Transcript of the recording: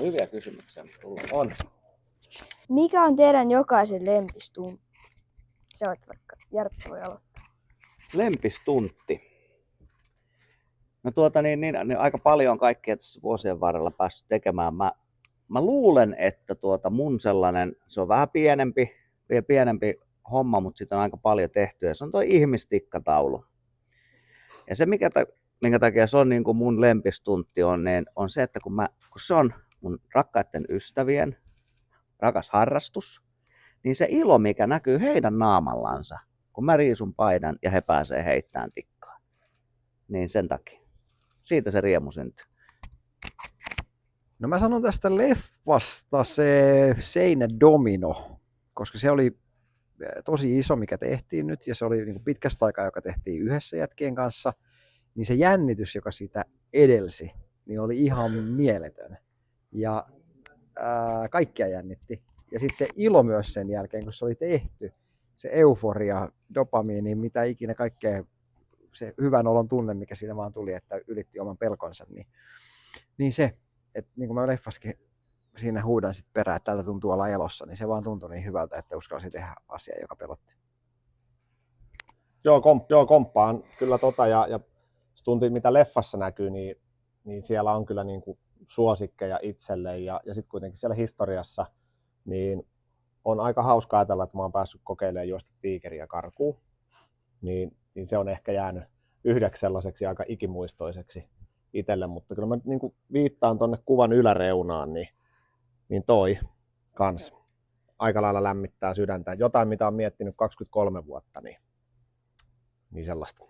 Hyviä kysymyksiä tullut. On. Mikä on teidän jokaisen lempistunti? Se on vaikka Jarppi voi aloittaa. Lempistuntti. No niin aika paljon on kaikkea tässä vuosien varrella päässyt tekemään. Mä luulen, että mun sellainen, se on vähän pienempi homma, mutta sitä on aika paljon tehty. Ja se on toi ihmistikkataulu. Ja se, minkä takia se on niin kuin mun lempistuntti on se, että kun se on mun rakkaiden ystävien rakas harrastus, niin se ilo, mikä näkyy heidän naamallansa, kun mä riisun paidan ja he pääsee heittämään tikkaa, niin sen takia. Siitä se riemu syntyy. No mä sanon tästä leffasta se Seinädomino, koska se oli tosi iso, mikä tehtiin nyt, ja se oli niin pitkästä aikaa, joka tehtiin yhdessä jätkien kanssa, niin se jännitys, joka siitä edelsi, niin oli ihan mieletön. Ja kaikkia jännitti. Ja sitten se ilo myös sen jälkeen, kun se oli tehty, se euforia, dopamiini, mitä ikinä kaikkea, se hyvän olon tunne, mikä siinä vaan tuli, että ylitti oman pelkonsa, niin se, että niin kuin mä leffaskin siinä huudan sitten perään, että tältä tuntuu olla elossa, niin se vaan tuntui niin hyvältä, että uskalsi tehdä asiaa, joka pelotti. Joo, komppaan kyllä ja se tunti, mitä leffassa näkyy, niin siellä on kyllä niin kuin suosikkeja itselle ja sitten kuitenkin siellä historiassa niin on aika hauska ajatella, että mä oon päässyt kokeilemaan juosta tiikeriä karkuun, niin se on ehkä jäänyt yhdeksi sellaiseksi aika ikimuistoiseksi itselle, mutta kyllä mä niin kuin viittaan tonne kuvan yläreunaan, niin toi kans aika lailla lämmittää sydäntä. Jotain, mitä on miettinyt 23 vuotta, niin sellaista.